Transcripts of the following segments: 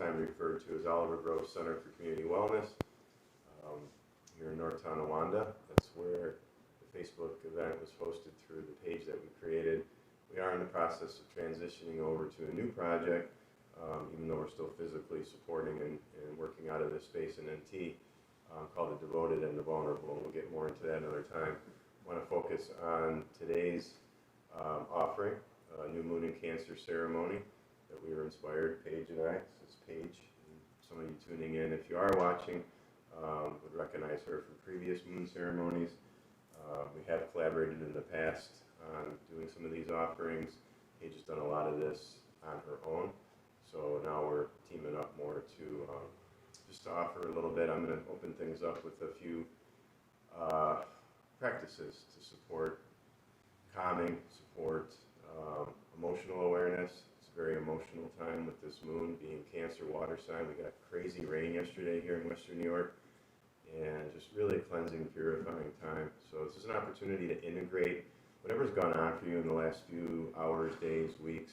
time referred to as Oliver Grove Center for Community Wellness, here in Northtown, Awanda. That's where the Facebook event was hosted through the page that we created. We are in the process of transitioning over to a new project, even though we're still physically supporting and working out of this space in NT, called The Devoted and the Vulnerable. We'll get more into that another time. I want to focus on today's offering, New Moon and Cancer ceremony that we were inspired, Paige and I. This is Paige, and some of you tuning in, if you are watching, would recognize her from previous moon ceremonies. We have collaborated in the past on doing some of these offerings. Paige has done a lot of this on her own, so now we're teaming up more to just to offer a little bit. I'm going to open things up with a few practices to support calming, support emotional awareness. It's a very emotional time with this moon being Cancer water sign. We got crazy rain yesterday here in Western New York, and just really a cleansing, purifying time. So this is an opportunity to integrate whatever's gone on for you in the last few hours, days, weeks,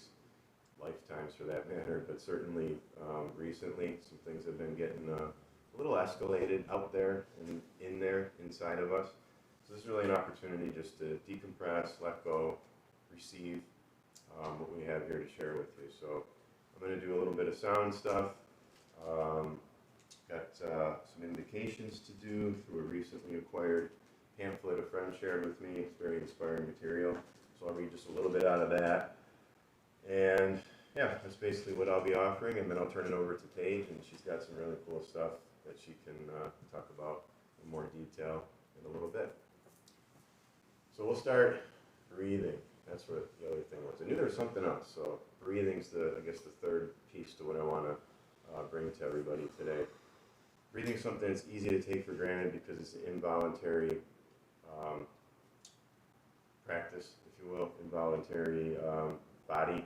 lifetimes for that matter, but certainly recently some things have been getting a little escalated out there and in there inside of us. So this is really an opportunity just to decompress, let go, receive what we have here to share with you. So I'm going to do a little bit of sound stuff. Got some indications to do through a recently acquired pamphlet a friend shared with me. It's very inspiring material. So I'll read just a little bit out of that. And yeah, that's basically what I'll be offering, and then I'll turn it over to Paige, and she's got some really cool stuff that she can talk about in more detail in a little bit. So we'll start breathing. That's what the other thing was. I knew there was something else, so breathing's I guess the third piece to what I want to bring to everybody today. Breathing is something that's easy to take for granted because it's an involuntary practice, if you will, involuntary body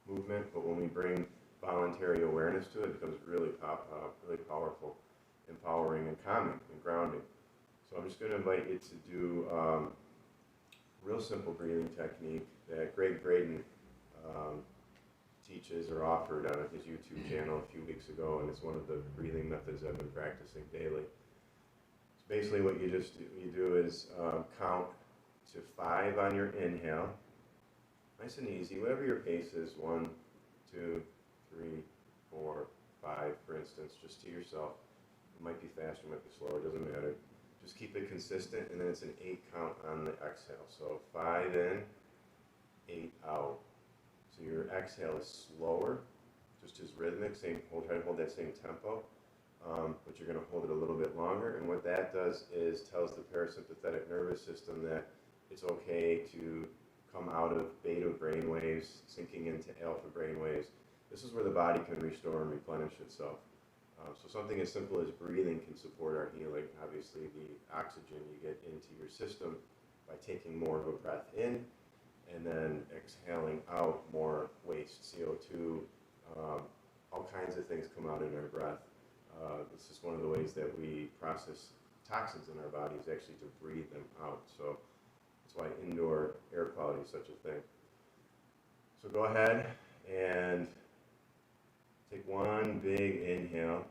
movement. But when we bring voluntary awareness to it, it becomes really powerful, empowering, and calming and grounding. So I'm just going to invite you to do a real simple breathing technique that Greg Braden teaches or offered on his YouTube channel a few weeks ago, and it's one of the breathing methods I've been practicing daily. So basically what you do is count to 5 on your inhale. Nice and easy, whatever your pace is, 1, 2, 3, 4, 5, for instance, just to yourself. It might be faster, it might be slower, it doesn't matter. Just keep it consistent, and then it's an 8 count on the exhale. So 5 in, 8 out. So your exhale is slower, just as rhythmic, try to hold that same tempo, but you're going to hold it a little bit longer. And what that does is tells the parasympathetic nervous system that it's okay to come out of beta brainwaves, sinking into alpha brainwaves. This is where the body can restore and replenish itself. So something as simple as breathing can support our healing. Obviously, the oxygen you get into your system by taking more of a breath in and then exhaling out more waste, CO2, all kinds of things come out in our breath. This is one of the ways that we process toxins in our bodies, actually to breathe them out. So that's why indoor air quality is such a thing. So go ahead and take one big inhale.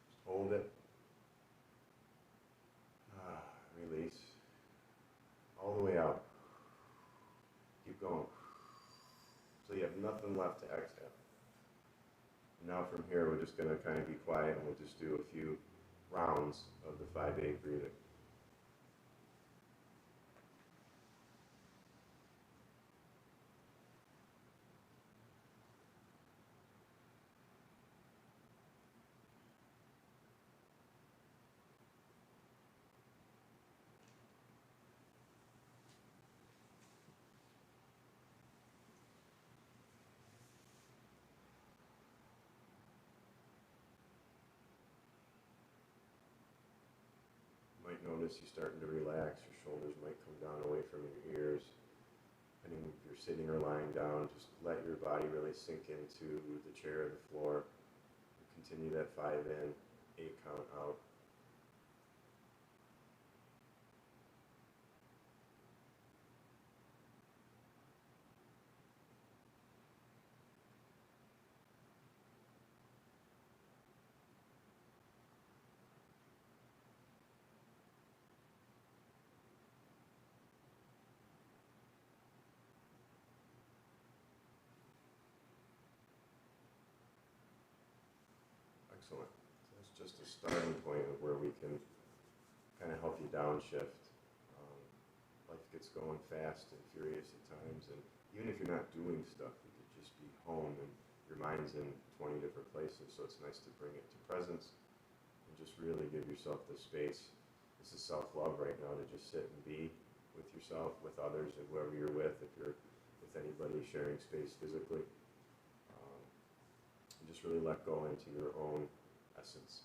Just hold it. Release. All the way out. Keep going. So you have nothing left to exhale. Now from here, we're just going to kind of be quiet, and we'll just do a few rounds of the 5-8 breathing. Notice you're starting to relax, your shoulders might come down away from your ears. Depending if you're sitting or lying down, just let your body really sink into the chair or the floor. Continue that 5 in, 8 count out. Excellent. So that's just a starting point of where we can kind of help you downshift. Life gets going fast and furious at times, and even if you're not doing stuff, you could just be home and your mind's in 20 different places, so it's nice to bring it to presence and just really give yourself the space. This is self-love right now, to just sit and be with yourself, with others, and whoever you're with, if you're with anybody sharing space physically. And just really let go into your own essence.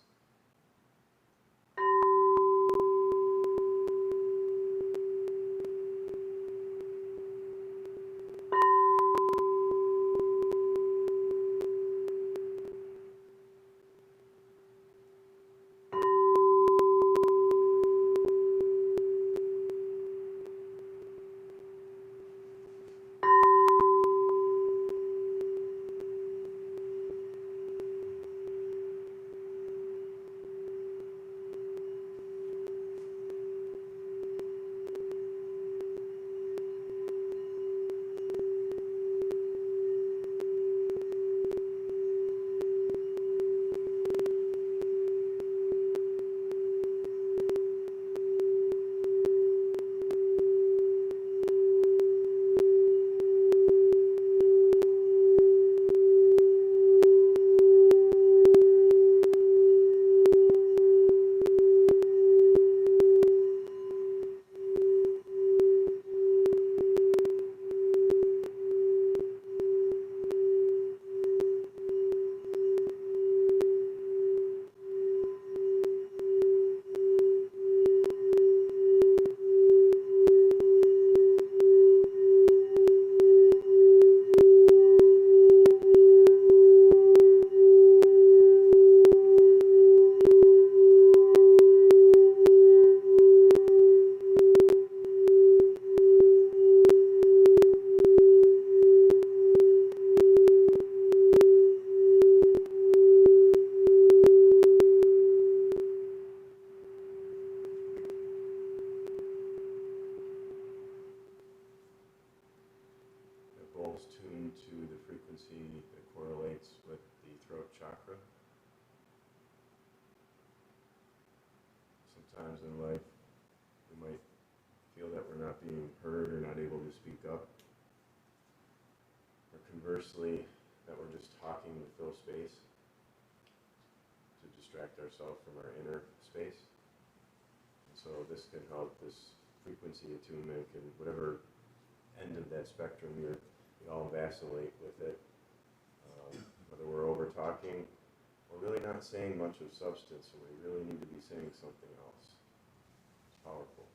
Tuned to the frequency that correlates with the throat chakra. Sometimes in life we might feel that we're not being heard or not able to speak up, or conversely that we're just talking to fill space, to distract ourselves from our inner space. And so this can help, this frequency attunement can, whatever end of that spectrum we all vacillate with it, whether we're over talking or really not saying much of substance, and we really need to be saying something else. It's powerful.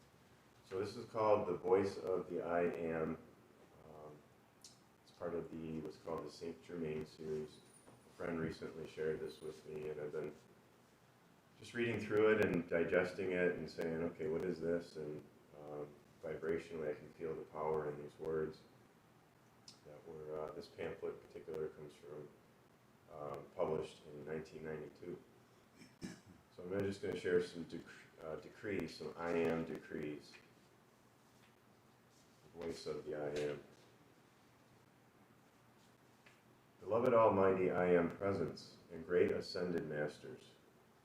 So this is called the Voice of the I Am. It's part of what's called the Saint Germain series. A friend recently shared this with me, and I've been just reading through it and digesting it and saying, okay, what is this? And vibrationally I can feel the power in these words. This pamphlet in particular comes from, published in 1992. So I'm just going to share some decrees, some I Am decrees. The voice of the I Am. Beloved Almighty I Am Presence and great ascended masters,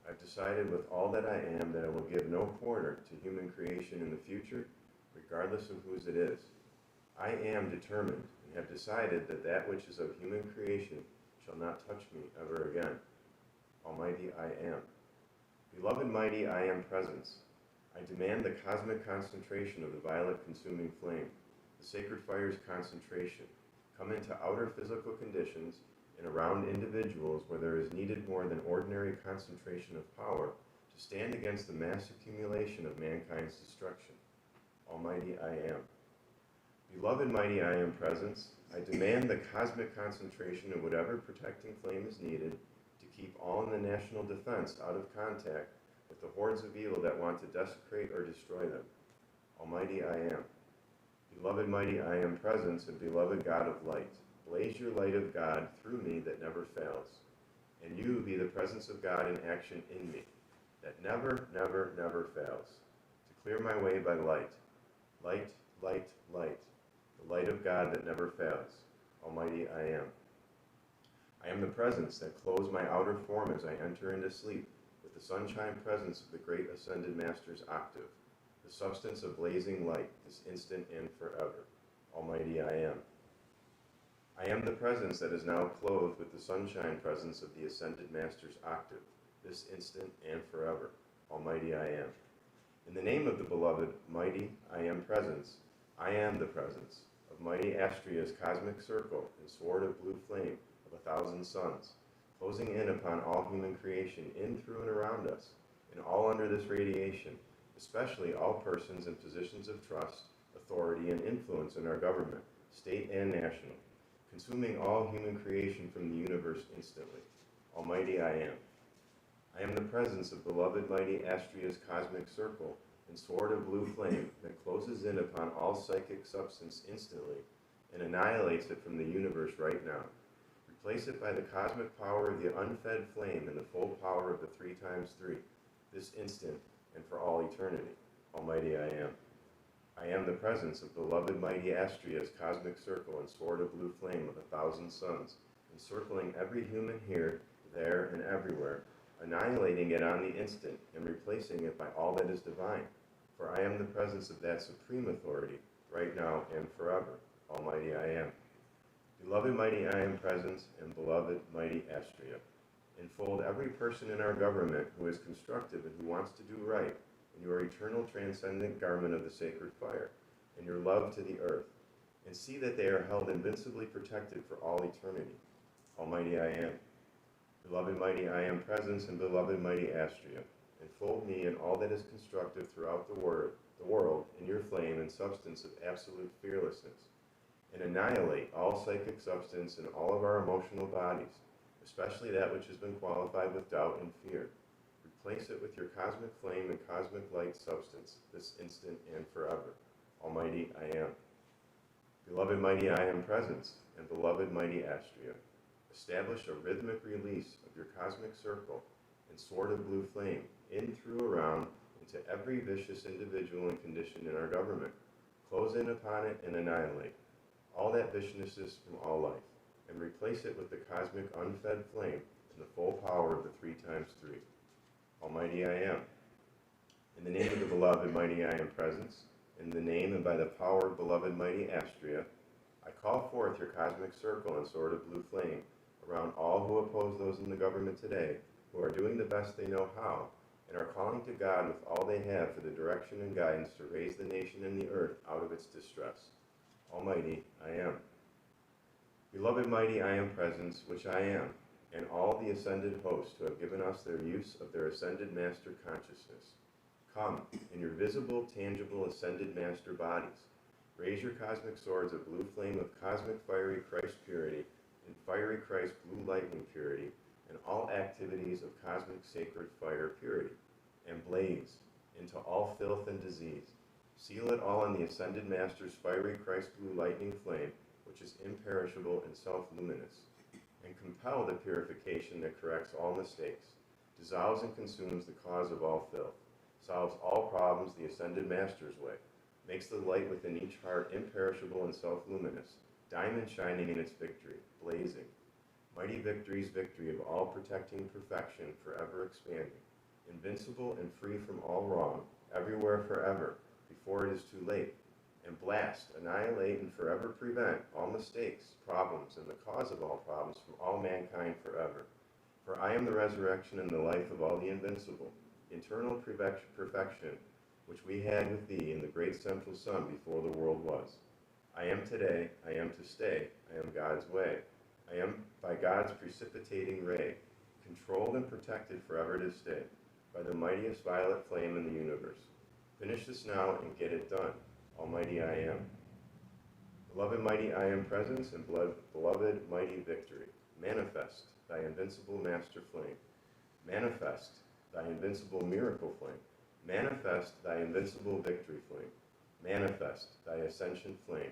I've decided with all that I am that I will give no quarter to human creation in the future, regardless of whose it is. I am determined and have decided that that which is of human creation shall not touch me ever again. Almighty I Am. Beloved Mighty I Am Presence, I demand the cosmic concentration of the violet consuming flame, the sacred fire's concentration, come into outer physical conditions and around individuals where there is needed more than ordinary concentration of power to stand against the mass accumulation of mankind's destruction. Almighty I Am. Beloved Mighty I Am Presence, I demand the cosmic concentration of whatever protecting flame is needed to keep all in the national defense out of contact with the hordes of evil that want to desecrate or destroy them. Almighty I Am. Beloved Mighty I Am Presence and beloved God of Light, blaze your light of God through me that never fails, and you be the presence of God in action in me, that never, never, never fails, to clear my way by light. Light, light, light, the light of God that never fails. Almighty I Am. I am the presence that clothes my outer form as I enter into sleep, with the sunshine presence of the great ascended Master's octave, the substance of blazing light, this instant and forever. Almighty I am. I am the presence that is now clothed with the sunshine presence of the ascended Master's octave, this instant and forever. Almighty I am. In the name of the beloved, mighty I am presence, I am the presence of mighty Astria's cosmic circle and sword of blue flame of 1,000 suns, closing in upon all human creation in, through, and around us, and all under this radiation, especially all persons in positions of trust, authority, and influence in our government, state and national, consuming all human creation from the universe instantly. Almighty I am. I am the presence of beloved mighty Astria's cosmic circle and sword of blue flame that closes in upon all psychic substance instantly and annihilates it from the universe right now. Replace it by the cosmic power of the unfed flame and the full power of the 3 times 3, this instant and for all eternity. Almighty I am. I am the presence of beloved mighty Astria's cosmic circle and sword of blue flame of 1,000 suns, encircling every human here, there, and everywhere, annihilating it on the instant and replacing it by all that is divine. For I am the presence of that supreme authority, right now and forever. Almighty I am. Beloved mighty I am presence and beloved mighty Astria, enfold every person in our government who is constructive and who wants to do right in your eternal transcendent garment of the sacred fire, and your love to the earth, and see that they are held invincibly protected for all eternity. Almighty I am. Beloved mighty I am presence and beloved mighty Astria, enfold me in all that is constructive throughout the world in your flame and substance of absolute fearlessness, and annihilate all psychic substance in all of our emotional bodies, especially that which has been qualified with doubt and fear. Replace it with your cosmic flame and cosmic light substance, this instant and forever. Almighty I am. Beloved mighty I am presence and beloved mighty Astria, establish a rhythmic release of your cosmic circle and sword of blue flame in, through, around, into every vicious individual and condition in our government. Close in upon it and annihilate all that viciousness from all life, and replace it with the cosmic unfed flame and the full power of the 3 times 3. Almighty I am. In the name of the beloved mighty I am presence, in the name and by the power of beloved mighty Astria, I call forth your cosmic circle and sword of blue flame around all who oppose those in the government today, who are doing the best they know how, and are calling to God with all they have for the direction and guidance to raise the nation and the earth out of its distress. Almighty I am. Beloved mighty I am presence, which I am, and all the ascended hosts who have given us their use of their ascended master consciousness. Come, in your visible, tangible, ascended master bodies. Raise your cosmic swords of blue flame of cosmic fiery Christ purity and fiery Christ blue lightning purity, and all activities of cosmic sacred fire purity, and blaze into all filth and disease. Seal it all in the ascended master's fiery Christ blue lightning flame, which is imperishable and self-luminous, and compel the purification that corrects all mistakes, dissolves and consumes the cause of all filth, solves all problems the ascended master's way, makes the light within each heart imperishable and self-luminous, diamond shining in its victory, blazing. Mighty victory's victory of all protecting perfection, forever expanding, invincible and free from all wrong, everywhere forever, before it is too late, and blast, annihilate, and forever prevent all mistakes, problems, and the cause of all problems from all mankind forever. For I am the resurrection and the life of all the invincible, eternal perfection, which we had with thee in the great central sun before the world was. I am today, I am to stay, I am God's way. I am by God's precipitating ray, controlled and protected forever to stay, by the mightiest violet flame in the universe. Finish this now and get it done. Almighty I am. Beloved mighty I am presence and beloved mighty victory. Manifest thy invincible master flame. Manifest thy invincible miracle flame. Manifest thy invincible victory flame. Manifest thy ascension flame.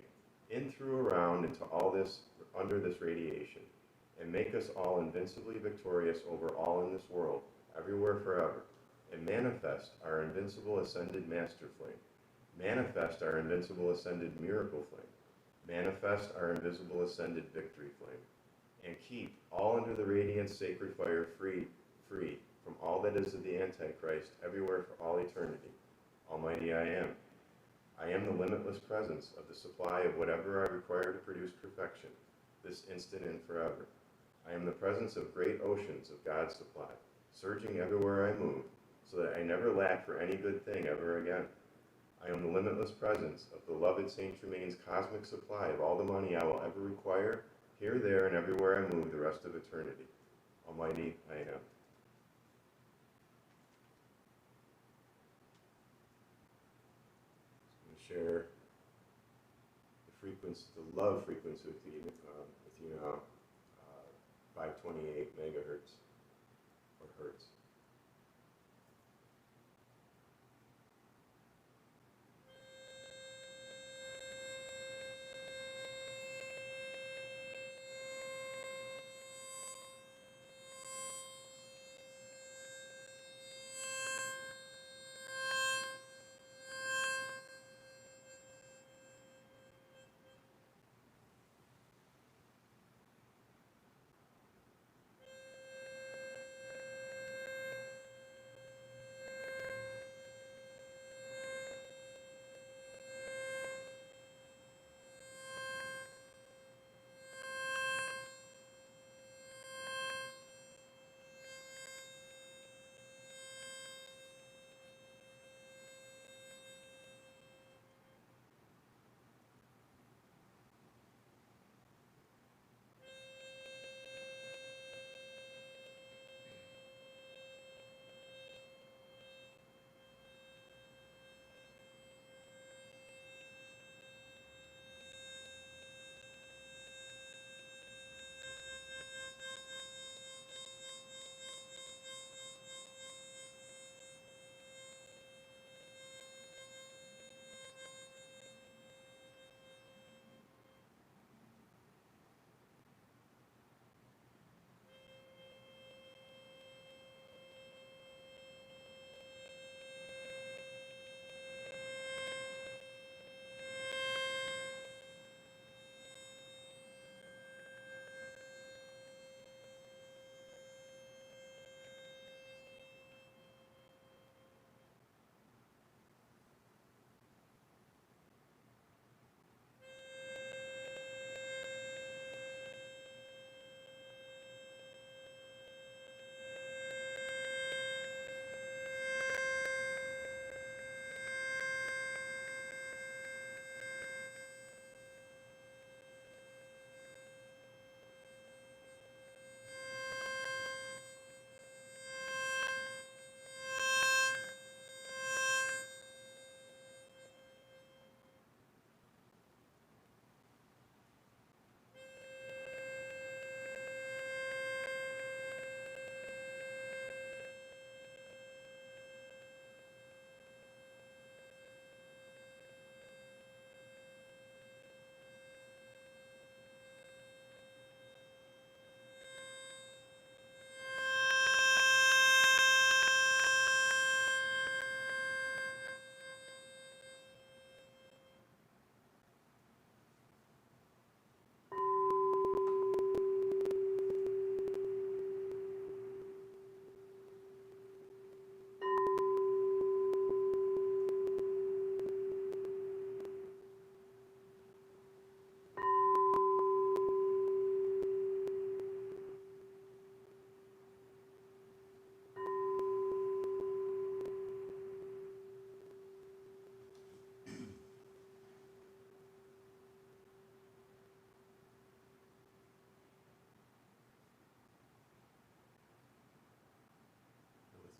In, through, around, into all this, under this radiation, and make us all invincibly victorious over all in this world, everywhere forever, and manifest our invincible ascended master flame. Manifest our invincible ascended miracle flame. Manifest our invisible ascended victory flame. and keep all under the radiant sacred fire free from all that is of the Antichrist, everywhere for all eternity. Almighty I am. I am the limitless presence of the supply of whatever I require to produce perfection, this instant and forever. I am the presence of great oceans of God's supply, surging everywhere I move, so that I never lack for any good thing ever again. I am the limitless presence of the beloved Saint Germain's cosmic supply of all the money I will ever require, here, there, and everywhere I move the rest of eternity. Almighty I am. Share the frequency, the love frequency with you now, 528 megahertz or hertz.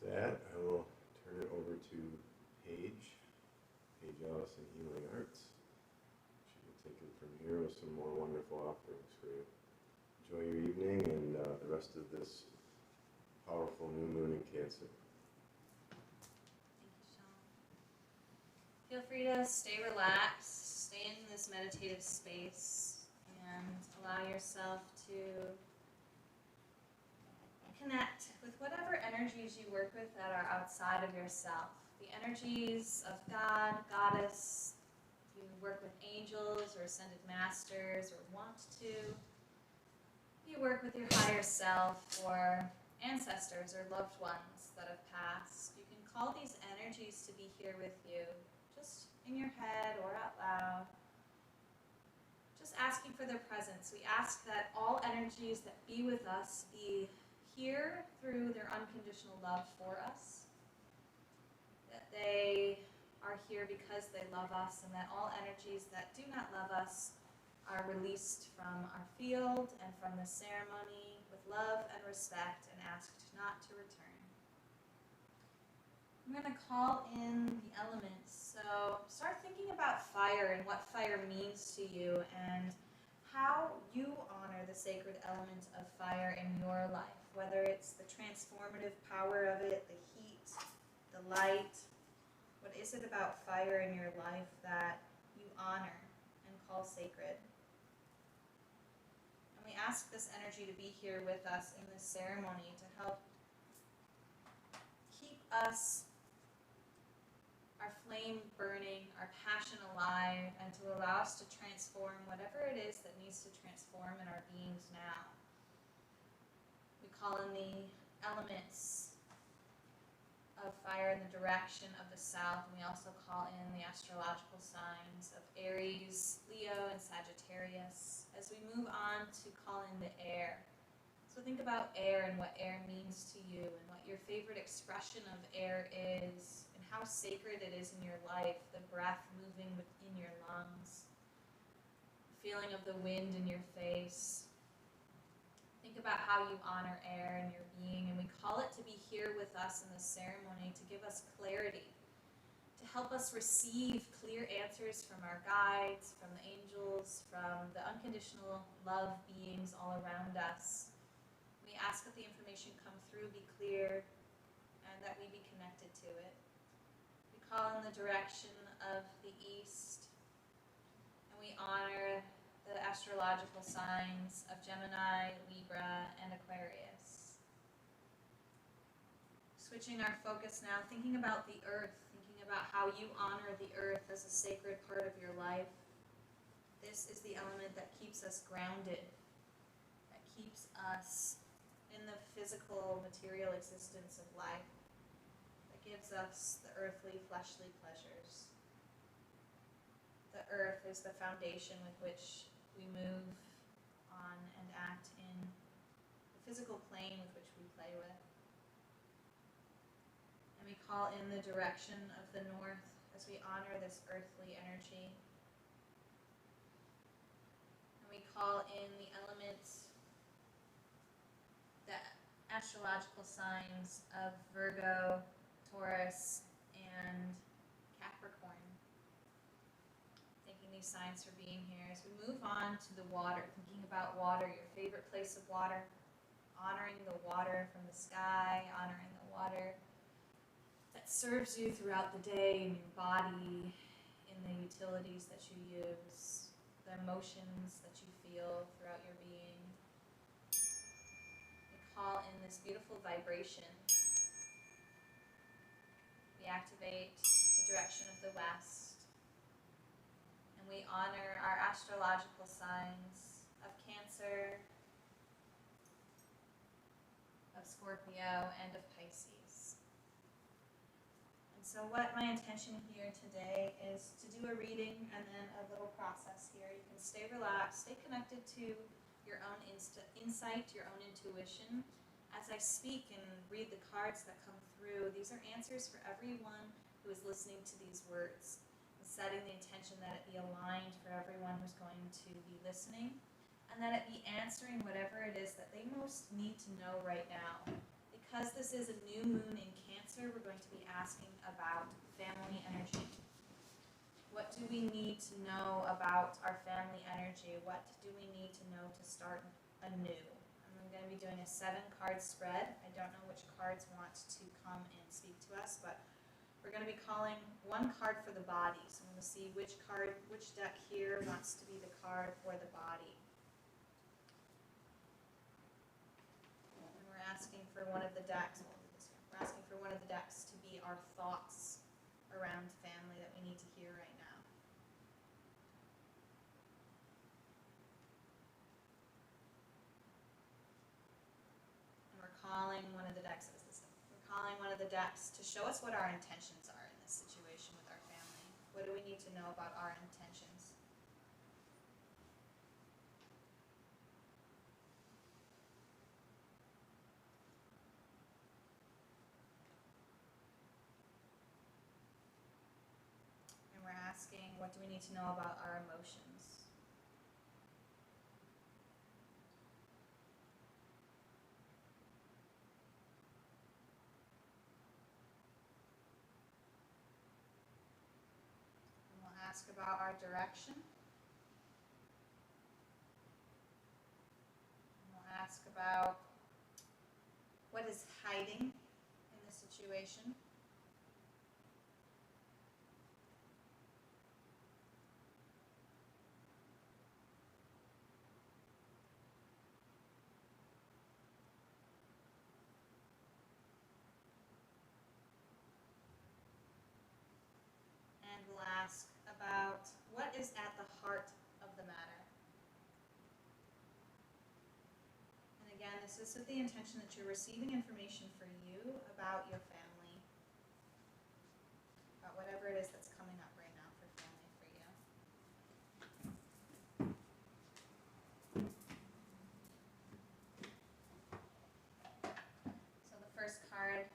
With that, I will turn it over to Paige Allison Healing Arts. She will take it from here with some more wonderful offerings for you. Enjoy your evening and the rest of this powerful new moon in Cancer. Thank you, Sean. Feel free to stay relaxed, stay in this meditative space, and allow yourself to connect with whatever energies you work with that are outside of yourself. The energies of God, Goddess, if you work with angels or ascended masters or want to, be you work with your higher self or ancestors or loved ones that have passed, you can call these energies to be here with you, just in your head or out loud. Just asking for their presence. We ask that all energies that be with us be here through their unconditional love for us, that they are here because they love us, and that all energies that do not love us are released from our field and from the ceremony with love and respect and asked not to return. I'm going to call in the elements. So start thinking about fire and what fire means to you and how you honor the sacred element of fire in your life, whether it's the transformative power of it, the heat, the light. What is it about fire in your life that you honor and call sacred? And we ask this energy to be here with us in this ceremony to help keep us, our flame burning, our passion alive, and to allow us to transform whatever it is that needs to transform in our beings now. We call in the elements of fire in the direction of the south, and we also call in the astrological signs of Aries, Leo, and Sagittarius as we move on to call in the air. So think about air and what air means to you and what your favorite expression of air is and how sacred it is in your life, the breath moving within your lungs, the feeling of the wind in your face. Think about how you honor air in your being, and we call it to be here with us in this ceremony to give us clarity, to help us receive clear answers from our guides, from the angels, from the unconditional love beings all around us. We ask that the information come through be clear and that we be connected to it. We call in the direction of the east, and we honor the astrological signs of Gemini, Libra, and Aquarius. Switching our focus now, thinking about the earth, thinking about how you honor the earth as a sacred part of your life. This is the element that keeps us grounded, that keeps us in the physical, material existence of life, that gives us the earthly, fleshly pleasures. The earth is the foundation with which we move on and act in the physical plane with which we play with. And we call in the direction of the north as we honor this earthly energy. And we call in the elements, the astrological signs of Virgo, Taurus, and Capricorn. Thanking these signs for being here. As we move on to the water, thinking about water, your favorite place of water, honoring the water from the sky, honoring the water that serves you throughout the day in your body, in the utilities that you use, the emotions that you feel throughout your being. We call in this beautiful vibration. We activate the direction of the west. We honor our astrological signs of Cancer, of Scorpio, and of Pisces. And so what my intention here today is to do a reading and then a little process here. You can stay relaxed, stay connected to your own insight, your own intuition. As I speak and read the cards that come through, these are answers for everyone who is listening to these words. Setting the intention that it be aligned for everyone who's going to be listening, and that it be answering whatever it is that they most need to know right now. Because this is a new moon in Cancer, we're going to be asking about family energy. What do we need to know about our family energy? What do we need to know to start anew? I'm going to be doing a 7-card spread. I don't know which cards want to come and speak to us, but we're going to be calling one card for the body. So I'm going to see which deck here wants to be the card for the body. And we're asking for one of the decks, we're asking for one of the decks to be our thoughts around family that we need to hear right now. calling one of the decks. We're calling one of the decks to show us what our intentions are in this situation with our family. What do we need to know about our intentions? And we're asking, what do we need to know about our emotions? And we'll ask about our direction. And we'll ask about what is hiding in the situation. And we'll ask about what is at the heart of the matter. And again, this is with the intention that you're receiving information for you about your family, about whatever it is that's coming up right now for family for you. So the first card,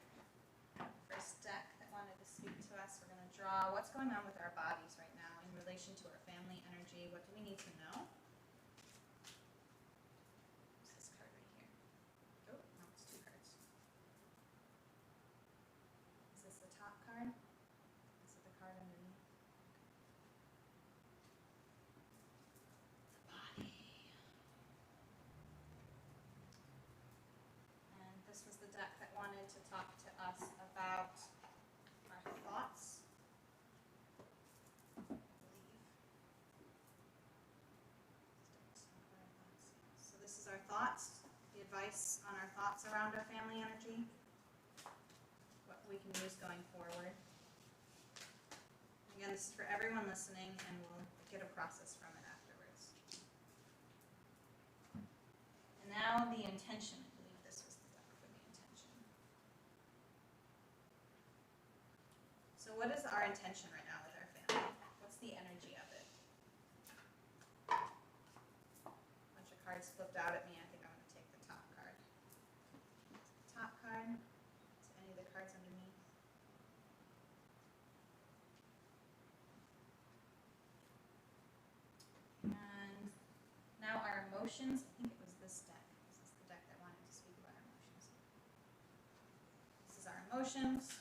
first deck that wanted to speak to us, we're going to draw what's going on with our bodies right now in relation to our family energy. What do we need to know? It's this card right here. Oh, no, it's two cards. Is this the top card? Is it the card underneath? The body. And this was the deck that wanted to talk to us about our thoughts, I believe. So this is our thoughts, the advice on our thoughts around our family energy, what we can use going forward. Again, this is for everyone listening, and we'll get a process from it afterwards. And now the intention. I believe this was the deck for the intention. So what is our intention right now with our family? What's the energy of it? A bunch of cards flipped out at me. I think I'm going to take the top card. Top card. To any of the cards underneath. And now our emotions. I think it was this deck. This is the deck that wanted to speak about our emotions. This is our emotions.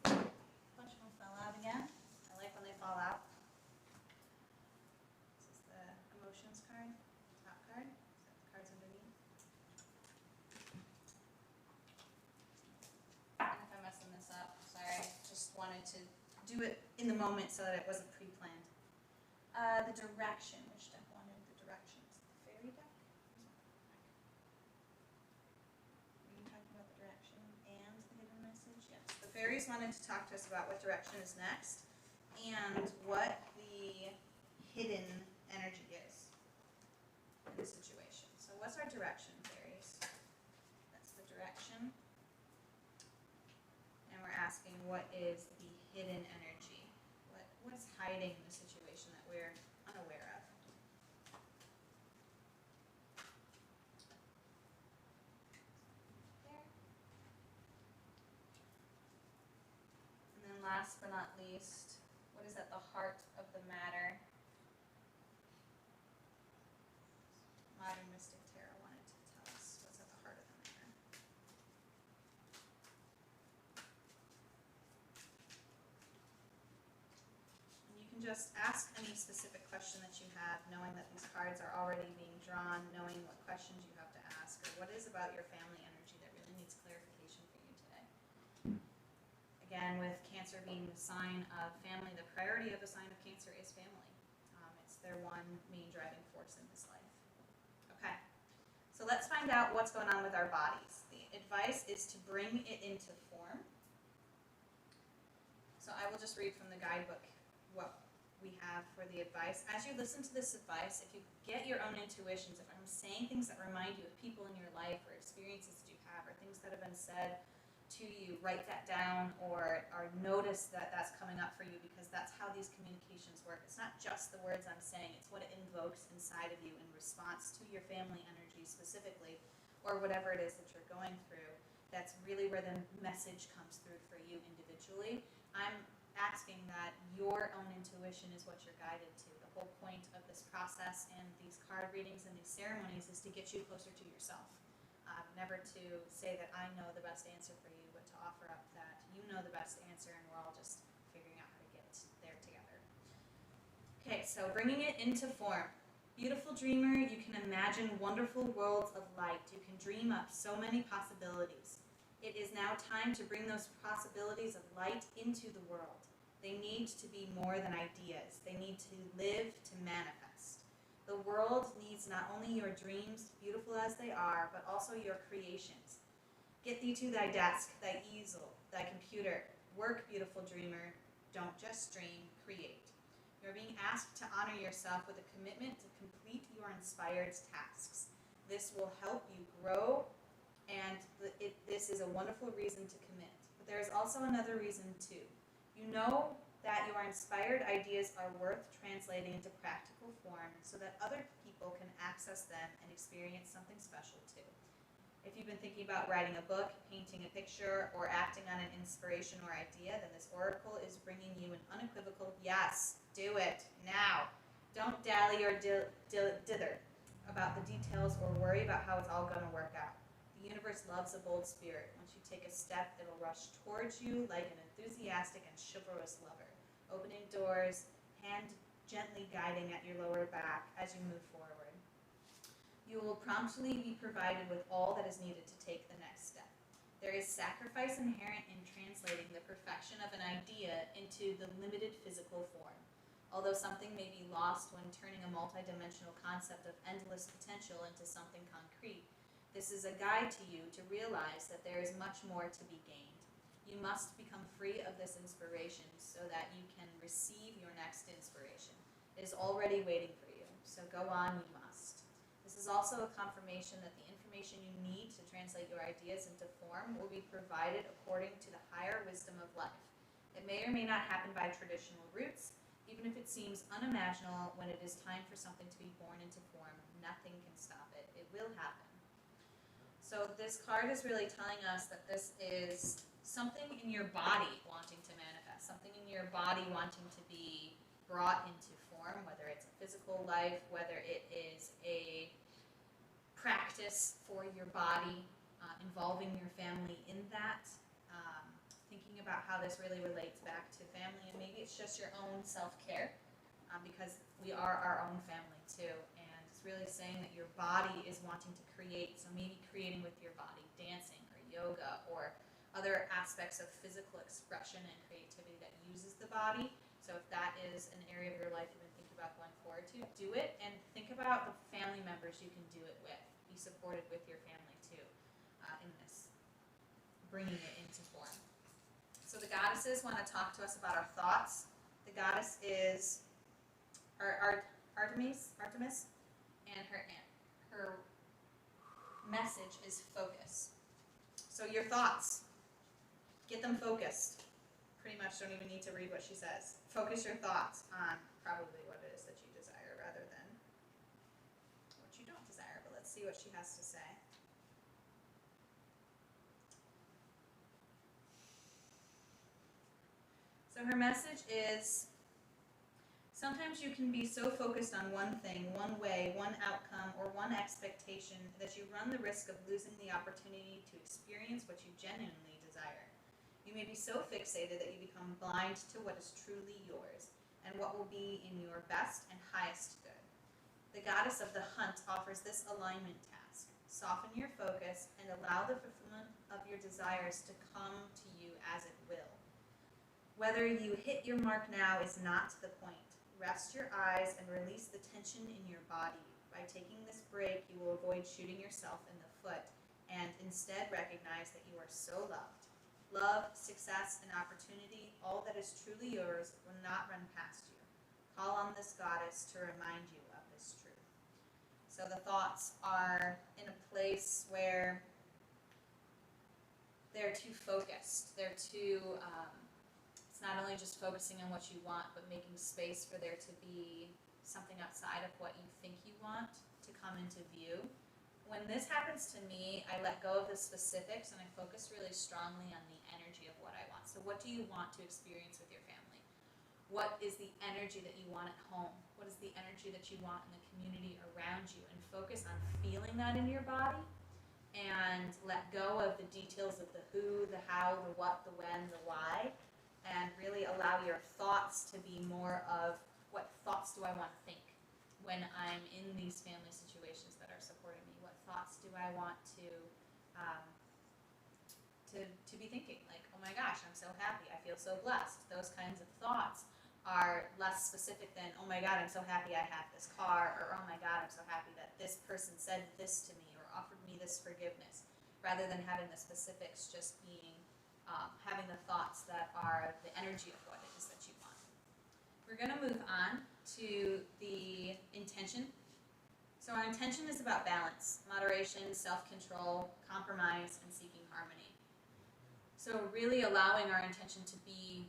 Bunch of them fell out again. I like when they fall out. This is the emotions card, top card. So the cards underneath. And if I'm messing this up, sorry. Just wanted to do it in the moment so that it wasn't pre-planned. The direction. Which deck wanted the direction? Is it the fairy deck? Were you talking about the direction and the hidden message? Yes. The fairies wanted to talk to us about what direction is next and what the hidden energy is in the situation. So what's our direction, fairies? That's the direction. And we're asking, what is the hidden energy? What's hiding in the situation that we're unaware of? There. And then last but not least, what is at the heart of the matter? Modern Mystic Tarot wanted to tell us what's at the heart of the matter. And you can just ask any specific question that you have, knowing that these cards are already being drawn, knowing what questions you have to ask, or what is about your family energy that really needs clarification for you today. Again, with Cancer being the sign of family, the priority of the sign of Cancer is family. It's their one main driving force in this life. Okay, so let's find out what's going on with our bodies. The advice is to bring it into form. So I will just read from the guidebook what we have for the advice. As you listen to this advice, if you get your own intuitions, if I'm saying things that remind you of people in your life or experiences that you have or things that have been said to you, write that down or notice that that's coming up for you, because that's how these communications work. It's not just the words I'm saying, it's what it invokes inside of you in response to your family energy specifically, or whatever it is that you're going through. That's really where the message comes through for you individually. I'm asking that your own intuition is what you're guided to. The whole point of this process and these card readings and these ceremonies is to get you closer to yourself. Never to say that I know the best answer for you, but to offer up that you know the best answer and we're all just figuring out how to get there together. Okay, so bringing it into form. Beautiful dreamer, you can imagine wonderful worlds of light. You can dream up so many possibilities. It is now time to bring those possibilities of light into the world. They need to be more than ideas. They need to live to manifest. The world needs not only your dreams, beautiful as they are, but also your creations. Get thee to thy desk, thy easel, thy computer. Work, beautiful dreamer. Don't just dream, create. You're being asked to honor yourself with a commitment to complete your inspired tasks. This will help you grow, and this is a wonderful reason to commit. But there is also another reason too. You know that your inspired ideas are worth translating into practical form so that other people can access them and experience something special too. If you've been thinking about writing a book, painting a picture, or acting on an inspiration or idea, then this oracle is bringing you an unequivocal yes, do it, now. Don't dally or dither about the details or worry about how it's all going to work out. The universe loves a bold spirit. Once you take a step, it'll rush towards you like an enthusiastic and chivalrous lover, opening doors, hand gently guiding at your lower back as you move forward. You will promptly be provided with all that is needed to take the next step. There is sacrifice inherent in translating the perfection of an idea into the limited physical form. Although something may be lost when turning a multidimensional concept of endless potential into something concrete, this is a guide to you to realize that there is much more to be gained. You must become free of this inspiration so that you can receive your next inspiration. It is already waiting for you, so go on, you must. This is also a confirmation that the information you need to translate your ideas into form will be provided according to the higher wisdom of life. It may or may not happen by traditional routes. Even if it seems unimaginable, when it is time for something to be born into form, nothing can stop it. It will happen. So this card is really telling us that this is something in your body wanting to manifest, something in your body wanting to be brought into form, whether it's a physical life, whether it is a practice for your body, involving your family in that, thinking about how this really relates back to family, and maybe it's just your own self-care, because we are our own family too, and it's really saying that your body is wanting to create, so maybe creating with your body, dancing or yoga or other aspects of physical expression and creativity that uses the body. So if that is an area of your life you've been thinking about going forward to, do it, and think about the family members you can do it with. Be supported with your family too, in this, bringing it into form. So the goddesses want to talk to us about our thoughts. The goddess is Artemis, and her message is focus. So your thoughts, get them focused. Pretty much don't even need to read what she says. Focus your thoughts on probably what it is that you desire rather than what you don't desire. But let's see what she has to say. So her message is, sometimes you can be so focused on one thing, one way, one outcome, or one expectation that you run the risk of losing the opportunity to experience what you genuinely desire. You may be so fixated that you become blind to what is truly yours and what will be in your best and highest good. The goddess of the hunt offers this alignment task. Soften your focus and allow the fulfillment of your desires to come to you as it will. Whether you hit your mark now is not the point. Rest your eyes and release the tension in your body. By taking this break, you will avoid shooting yourself in the foot and instead recognize that you are so loved. Love, success, and opportunity, all that is truly yours, will not run past you. Call on this goddess to remind you of this truth. So the thoughts are in a place where they're too focused. They're too, it's not only just focusing on what you want, but making space for there to be something outside of what you think you want to come into view. When this happens to me, I let go of the specifics and I focus really strongly on the energy of what I want. So what do you want to experience with your family? What is the energy that you want at home? What is the energy that you want in the community around you? And focus on feeling that in your body and let go of the details of the who, the how, the what, the when, the why, and really allow your thoughts to be more of what thoughts do I want to think when I'm in these family situations that are supporting me? What thoughts do I want to be thinking? Like, oh my gosh, I'm so happy, I feel so blessed. Those kinds of thoughts are less specific than, oh my God, I'm so happy I have this car, or oh my God, I'm so happy that this person said this to me or offered me this forgiveness, rather than having the specifics just being, having the thoughts that are the energy of what it is that you want. We're going to move on to the intention. So our intention is about balance, moderation, self-control, compromise, and seeking harmony. So really allowing our intention to be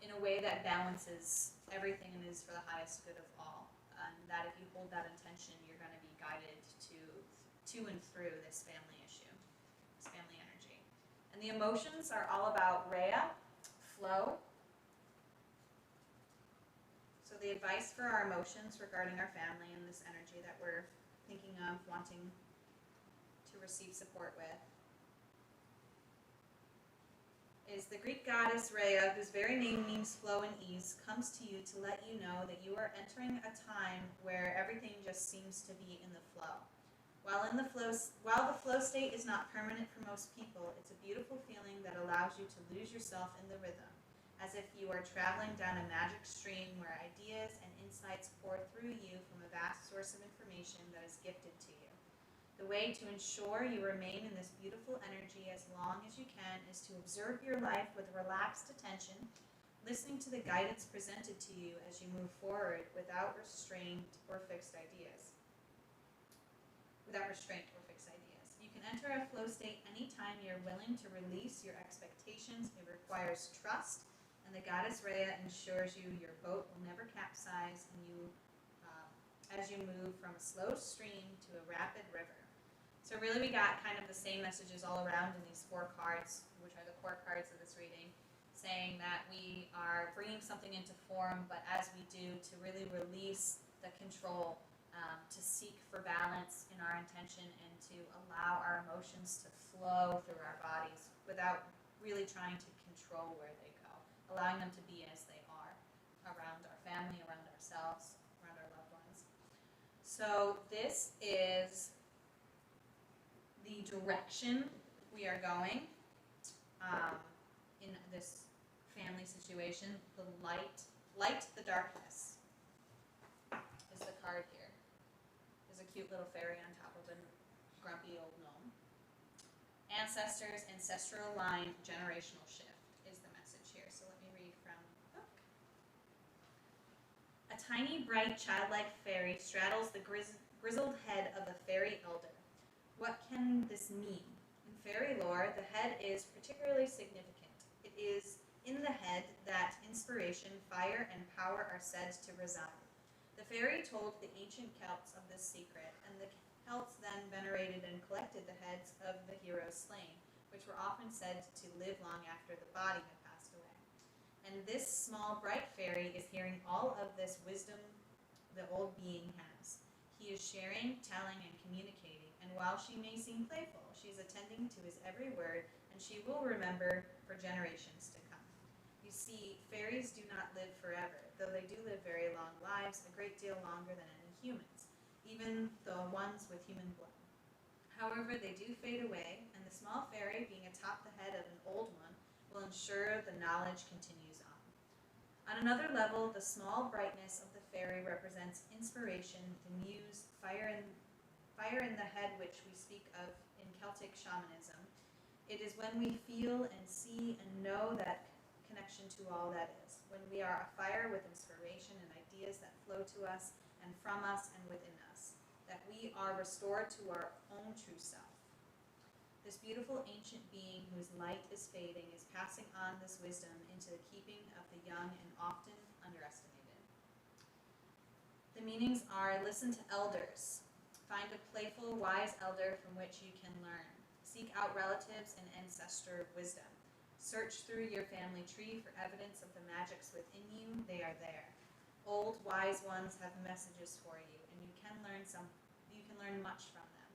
in a way that balances everything and is for the highest good of all. And that if you hold that intention, you're going to be guided to and through this family issue, this family energy. And the emotions are all about Rhea, flow. So the advice for our emotions regarding our family and this energy that we're thinking of wanting to receive support with is the Greek goddess Rhea, whose very name means flow and ease, comes to you to let you know that you are entering a time where everything just seems to be in the flow. While the flow state is not permanent for most people, it's a beautiful feeling that allows you to lose yourself in the rhythm, as if you are traveling down a magic stream where ideas and insights pour through you from a vast source of information that is gifted to you. The way to ensure you remain in this beautiful energy as long as you can is to observe your life with relaxed attention, listening to the guidance presented to you as you move forward without restraint or fixed ideas. You can enter a flow state anytime you're willing to release your expectations. It requires trust, and the goddess Rhea ensures your boat will never capsize and as you move from a slow stream to a rapid river. So really we got kind of the same messages all around in these 4 cards, which are the core cards of this reading, saying that we are bringing something into form, but as we do, to really release the control, to seek for balance in our intention, and to allow our emotions to flow through our bodies without really trying to control where they go, allowing them to be as they are around our family, around ourselves, around our loved ones. So this is the direction we are going in this family situation. The light, the darkness is the card here. There's a cute little fairy on top of a grumpy old gnome. Ancestors, ancestral line, generational shift is the message here. So let me read from the book. A tiny, bright, childlike fairy straddles the grizzled head of a fairy elder. What can this mean? In fairy lore, the head is particularly significant. It is in the head that inspiration, fire, and power are said to reside. The fairy told the ancient Celts of this secret, and the Celts then venerated and collected the heads of the heroes slain, which were often said to live long after the body had passed away. And this small, bright fairy is hearing all of this wisdom the old being has. He is sharing, telling, and communicating. And while she may seem playful, she is attending to his every word, and she will remember for generations to come. You see, fairies do not live forever, though they do live very long lives, a great deal longer than any humans, even the ones with human blood. However, they do fade away, and the small fairy, being atop the head of an old one, will ensure the knowledge continues on. On another level, the small brightness of the fairy represents inspiration, the muse, fire in the head, which we speak of in Celtic shamanism, It is when we feel and see and know that connection to all that is, when we are afire with inspiration and ideas that flow to us and from us and within us, that we are restored to our own true self. This beautiful ancient being whose light is fading is passing on this wisdom into the keeping of the young and often underestimated. The meanings are: listen to elders. Find a playful, wise elder from which you can learn. Seek out relatives and ancestor wisdom. Search through your family tree for evidence of the magics within you. They are there. Old, wise ones have messages for you, and you can learn much from them.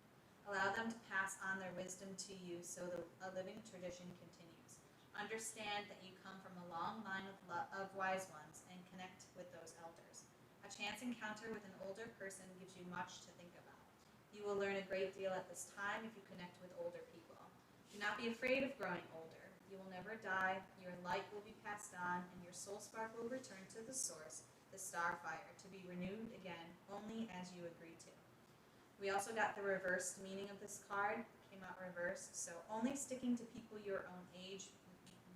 Allow them to pass on their wisdom to you so a living tradition continues. Understand that you come from a long line of wise ones and connect with those elders. A chance encounter with an older person gives you much to think about. You will learn a great deal at this time if you connect with older people. Do not be afraid of growing older. You will never die, your light will be passed on, and your soul spark will return to the source, the star fire, to be renewed again only as you agree to. We also got the reversed meaning of this card, came out reversed, so only sticking to people your own age,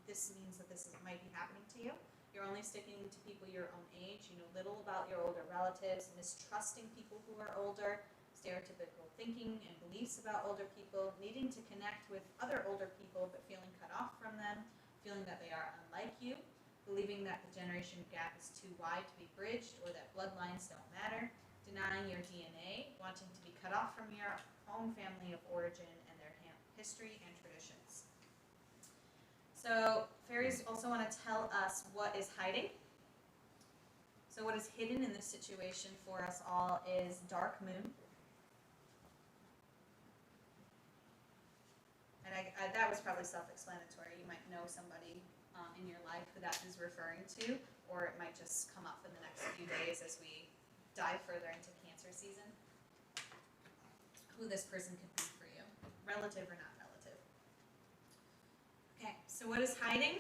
this means that this might be happening to you. You're only sticking to people your own age, you know little about your older relatives, mistrusting people who are older, stereotypical thinking and beliefs about older people, needing to connect with other older people but feeling cut off from them, feeling that they are unlike you, believing that the generation gap is too wide to be bridged or that bloodlines don't matter, denying your DNA, wanting to be cut off from your own family of origin and their history and traditions. So fairies also want to tell us what is hiding. So what is hidden in this situation for us all is dark moon. And that was probably self-explanatory. You might know somebody in your life who that is referring to, or it might just come up in the next few days as we dive further into Cancer season. Who this person could be for you, relative or not relative. Okay, so what is hiding?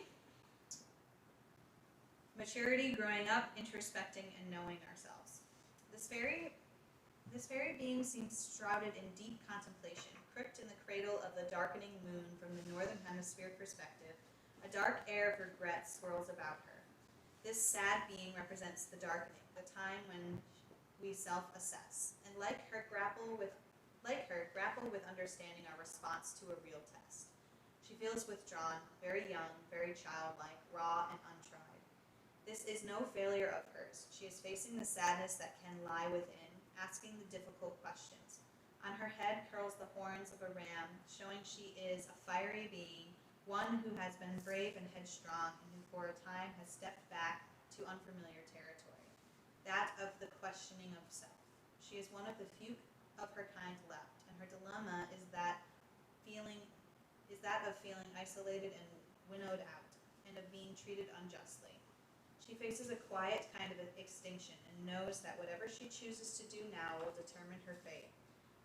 Maturity, growing up, introspecting, and knowing ourselves. This fairy being seems shrouded in deep contemplation, cricked in the cradle of the darkening moon from the northern hemisphere perspective. A dark air of regret swirls about her. This sad being represents the darkening, the time when we self-assess, and like her, grapple with understanding our response to a real test. She feels withdrawn, very young, very childlike, raw and untried. This is no failure of hers. She is facing the sadness that can lie within, asking the difficult questions. On her head curls the horns of a ram, showing she is a fiery being, one who has been brave and headstrong, and who for a time has stepped back to unfamiliar territory, that of the questioning of self. She is one of the few of her kind left, and her dilemma is that of feeling isolated and winnowed out, and of being treated unjustly. She faces a quiet kind of extinction and knows that whatever she chooses to do now will determine her fate.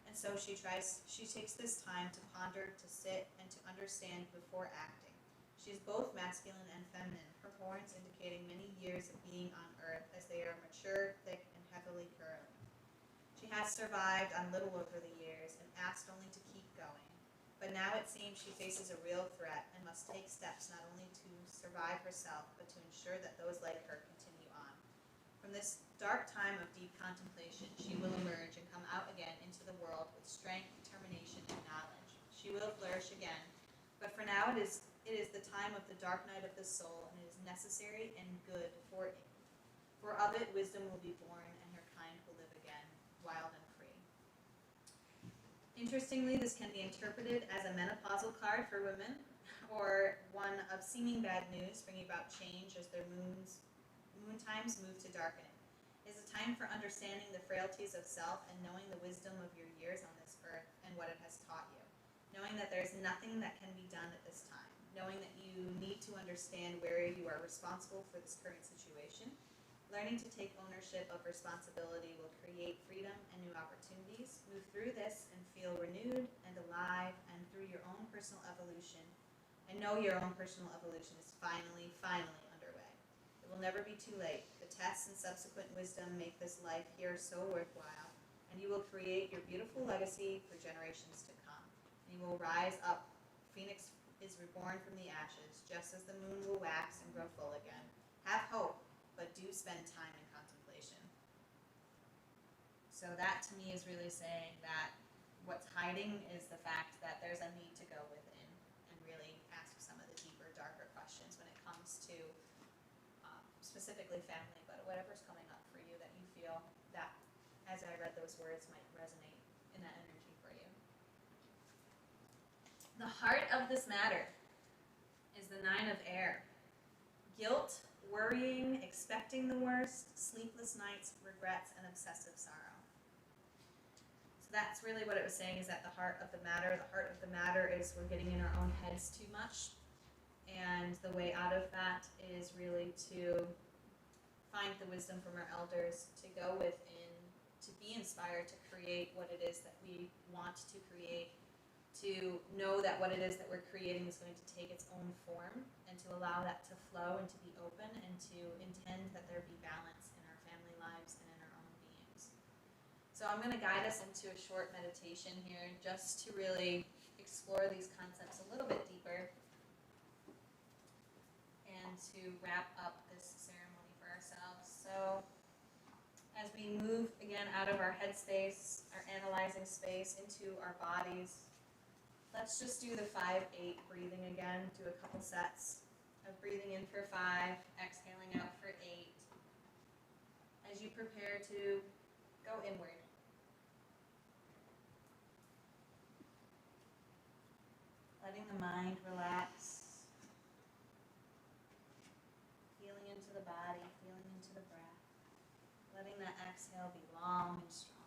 And so she takes this time to ponder, to sit, and to understand before acting. She is both masculine and feminine, her horns indicating many years of being on Earth as they are mature, thick, and heavily curling. She has survived on little over the years and asked only to keep going. But now it seems she faces a real threat and must take steps not only to survive herself, but to ensure that those like her continue on. From this dark time of deep contemplation, she will emerge and come out again into the world with strength, determination, and knowledge. She will flourish again, but for now it is the time of the dark night of the soul, and it is necessary and good for it. For of it wisdom will be born, and her kind will live again, wild and free. Interestingly, this can be interpreted as a menopausal card for women, or one of seeming bad news, bringing about change as their moon times move to darkening. It is a time for understanding the frailties of self and knowing the wisdom of your years on this earth and what it has taught you. Knowing that there is nothing that can be done at this time. Knowing that you need to understand where you are responsible for this current situation. Learning to take ownership of responsibility will create freedom and new opportunities. Move through this and feel renewed and alive, and through your own personal evolution. And know your own personal evolution is finally underway. It will never be too late. The tests and subsequent wisdom make this life here so worthwhile, and you will create your beautiful legacy for generations to come. And you will rise up, phoenix is reborn from the ashes, just as the moon will wax and grow full again. Have hope, but do spend time in contemplation. So that to me is really saying that what's hiding is the fact that there's a need to go within and really ask some of the deeper, darker questions when it comes to specifically family, but whatever's coming up for you that you feel that, as I read those words, might resonate in that energy for you. The heart of this matter is the 9 of air. Guilt, worrying, expecting the worst, sleepless nights, regrets, and obsessive sorrow. So that's really what it was saying, is at the heart of the matter. The heart of the matter is we're getting in our own heads too much. And the way out of that is really to find the wisdom from our elders, to go within, to be inspired to create what it is that we want to create, to know that what it is that we're creating is going to take its own form, and to allow that to flow and to be open, and to intend that there be balance in our family lives and in our own beings. So I'm going to guide us into a short meditation here, just to really explore these concepts a little bit deeper, and to wrap up this ceremony for ourselves. So as we move again out of our head space, our analyzing space, into our bodies, let's just do the 5-8 breathing again. Do a couple sets of breathing in for 5, exhaling out for 8, as you prepare to go inward. Letting the mind relax. Feeling into the body, feeling into the breath. Letting that exhale be long and strong.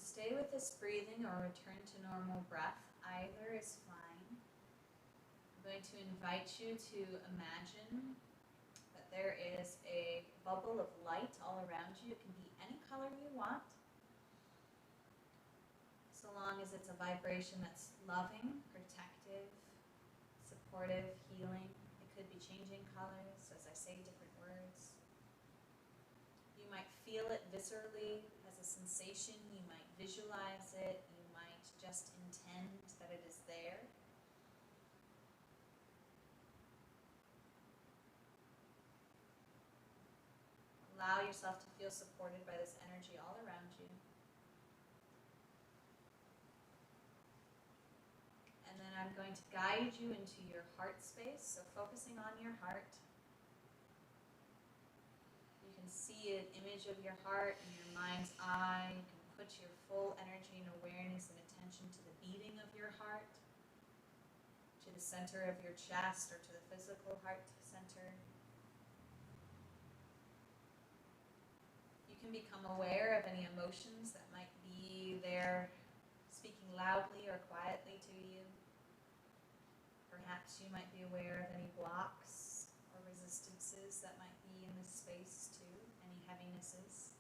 Stay with this breathing or return to normal breath. Either is fine. I'm going to invite you to imagine that there is a bubble of light all around you. It can be any color you want, so long as it's a vibration that's loving, protective, supportive, healing. It could be changing colors as I say different words. You might feel it viscerally as a sensation. You might visualize it. You might just intend that it is there. Allow yourself to feel supported by this energy all around you. And then I'm going to guide you into your heart space, so focusing on your heart. You can see an image of your heart in your mind's eye. You can put your full energy and awareness and attention to the beating of your heart, to the center of your chest, or to the physical heart center. You can become aware of any emotions that might be there, speaking loudly or quietly to you. Perhaps you might be aware of any blocks or resistances that might be in this space too, any heavinesses.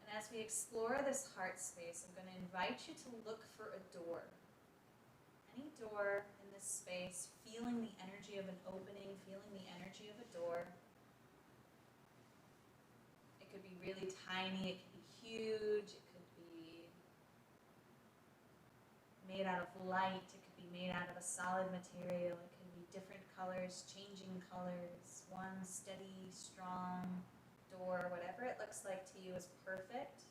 And as we explore this heart space, I'm going to invite you to look for a door. Any door in this space, feeling the energy of an opening, feeling the energy of a door. It could be really tiny, it could be huge, it could be made out of light, it could be made out of a solid material, it could be different colors, changing colors, one steady, strong door. Whatever it looks like to you is perfect.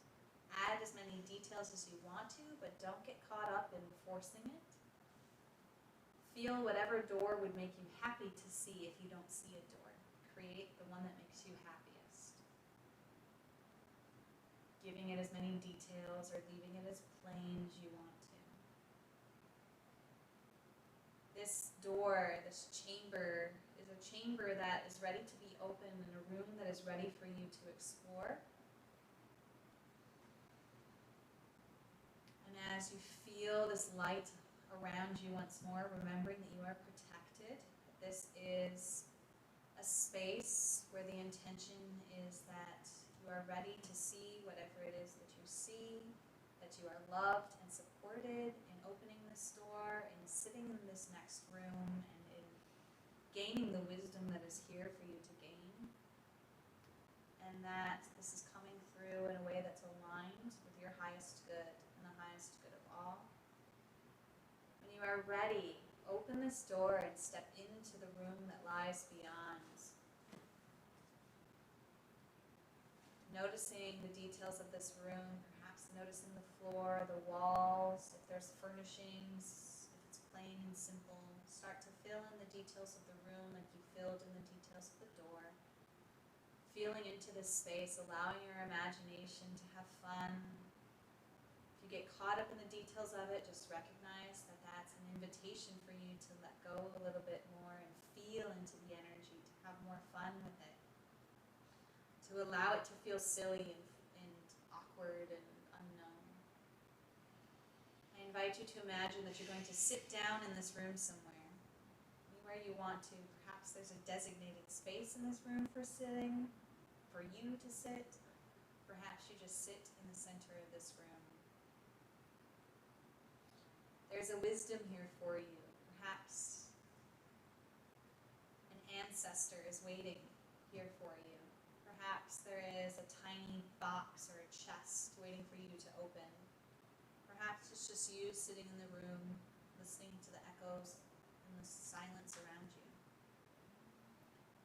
Add as many details as you want to, but don't get caught up in forcing it. Feel whatever door would make you happy to see if you don't see a door. Create the one that makes you happiest. Giving it as many details or leaving it as plain as you want to. This door, this chamber, is a chamber that is ready to be open, and a room that is ready for you to explore. And as you feel this light around you once more, remembering that you are protected. This is a space where the intention is that you are ready to see whatever it is that you see, that you are loved and supported in opening this door, in sitting in this next room, and in gaining the wisdom that is here for you to gain. And that this is coming through in a way that's aligned with your highest good and the highest good of all. When you are ready, open this door and step into the room that lies beyond. Noticing the details of this room, perhaps noticing the floor, the walls, if there's furnishings, if it's plain and simple. Start to fill in the details of the room like you filled in the details of the door. Feeling into this space, allowing your imagination to have fun. If you get caught up in the details of it, just recognize that that's an invitation for you to let go a little bit more and feel into the energy, to have more fun with it. To allow it to feel silly and awkward and unknown. I invite you to imagine that you're going to sit down in this room somewhere, anywhere you want to. Perhaps there's a designated space in this room for sitting, for you to sit. Perhaps you just sit in the center of this room. There's a wisdom here for you. Perhaps an ancestor is waiting here for you. Perhaps there is a tiny box or a chest waiting for you to open. Perhaps it's just you sitting in the room, listening to the echoes and the silence around you.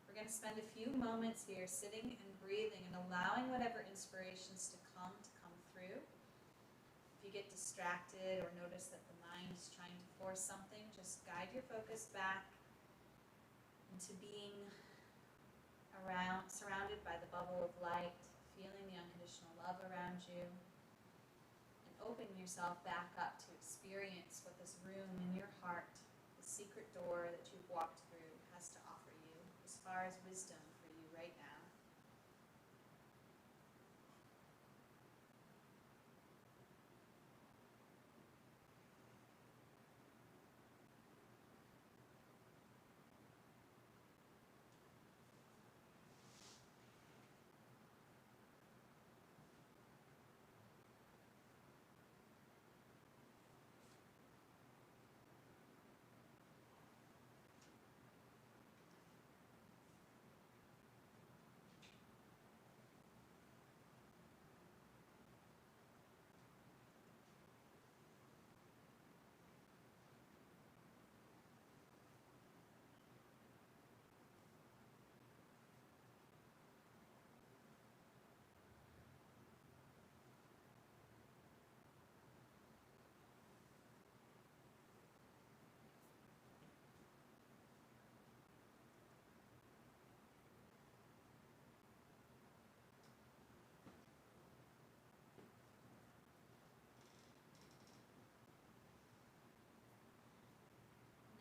We're going to spend a few moments here sitting and breathing and allowing whatever inspirations to come through. If you get distracted or notice that the mind is trying to force something, just guide your focus back into being surrounded by the bubble of light, feeling the unconditional love around you, and opening yourself back up to experience what this room in your heart, the secret door that you've walked through, has to offer you as far as wisdom for you right now.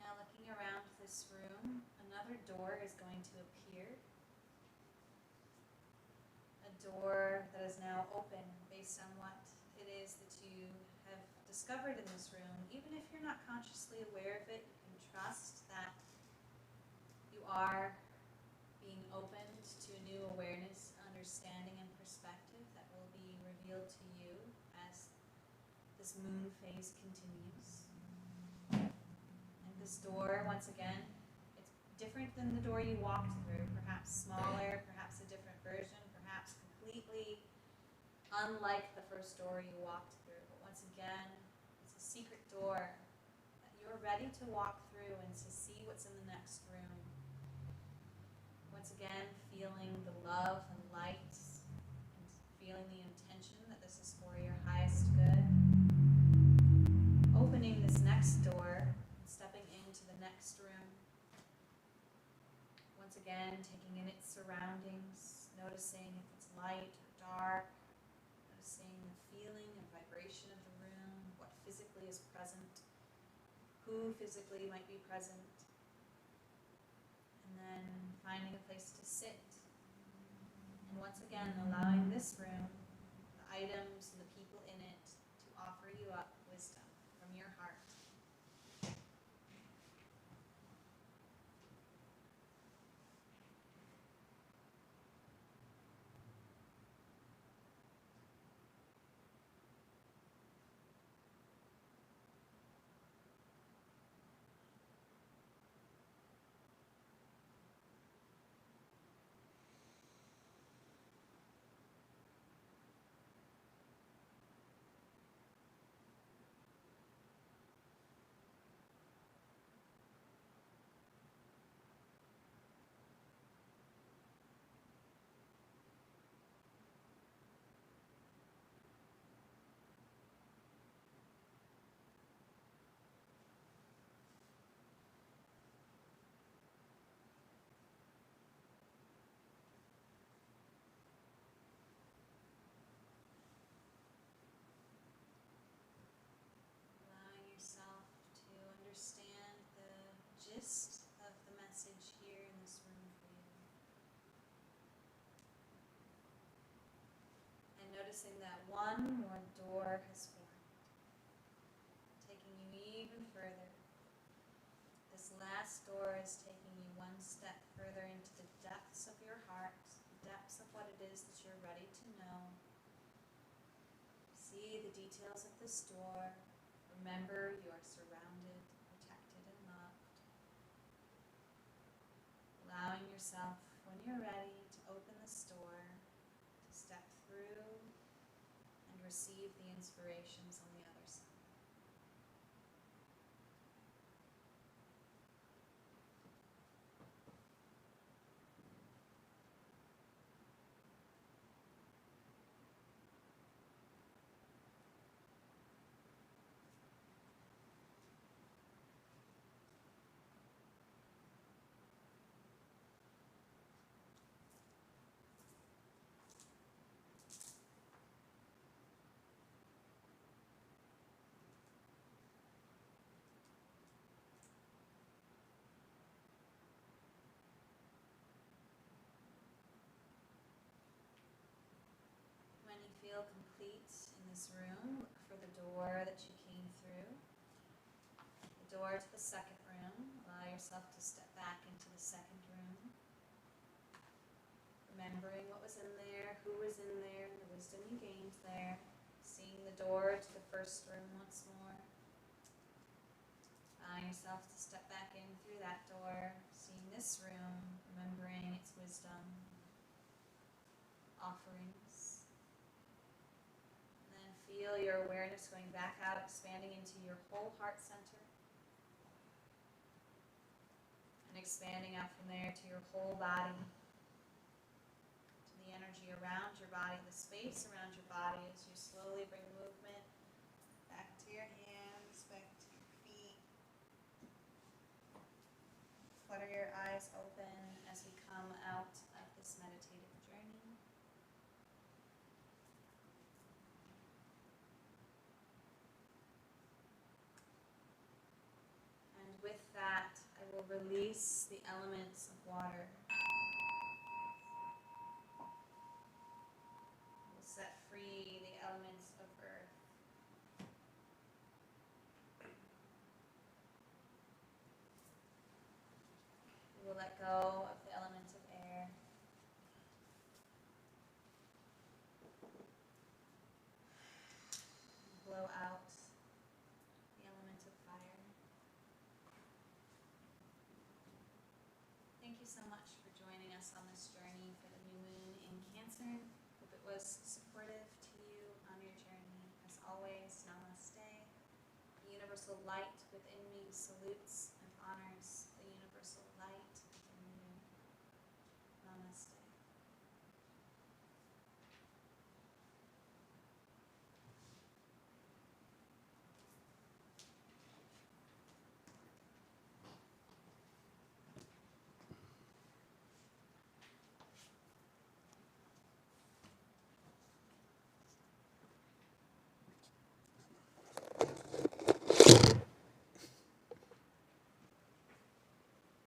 Now looking around this room, another door is going to appear. A door that is now open based on what it is that you have discovered in this room. Even if you're not consciously aware of it, you can trust that you are being opened to a new awareness, understanding, and perspective that will be revealed to you as this moon phase continues. And this door, once again, it's different than the door you walked through, perhaps smaller, perhaps a different version, perhaps completely unlike the first door you walked through. But once again, it's a secret door that you're ready to walk through and to see what's in the next room. Once again, feeling the love and light and feeling the intention that this is for your highest good. Opening this next door and stepping into the next room. Once again, taking in its surroundings, noticing if it's light or dark, noticing the feeling and vibration of the room, what physically is present, who physically might be present, and then finding a place to sit. And once again, allowing this room, the items and the people in it, to offer you up wisdom. gist of the message here in this room for you. And noticing that one more door has formed, taking you even further. This last door is taking you one step further into the depths of your heart, the depths of what it is that you're ready to know. See the details of this door. Remember you are surrounded, protected, and loved. Allowing yourself, when you're ready, to open this door, to step through and receive the inspirations on the other side. When you feel complete in this room, look for the door that you came through. The door to the second room. Allow yourself to step back into the second room. Remembering what was in there, who was in there, the wisdom you gained there. Seeing the door to the first room once more. Allowing yourself to step back in through that door. Seeing this room, remembering its wisdom, offerings. And then feel your awareness going back out, expanding into your whole heart center. And expanding out from there to your whole body. To the energy around your body, the space around your body as you slowly bring movement back to your hands, back to your feet. Flutter your eyes open as we come out of this meditative journey. And with that, I will release the elements of water. We'll set free the elements of earth. We will let go of the element of air. Blow out the element of fire. Thank you so much for joining us on this journey for the new moon in Cancer. Hope it was supportive to you on your journey. As always, namaste. The universal light within me salutes and honors the universal light within you. Namaste.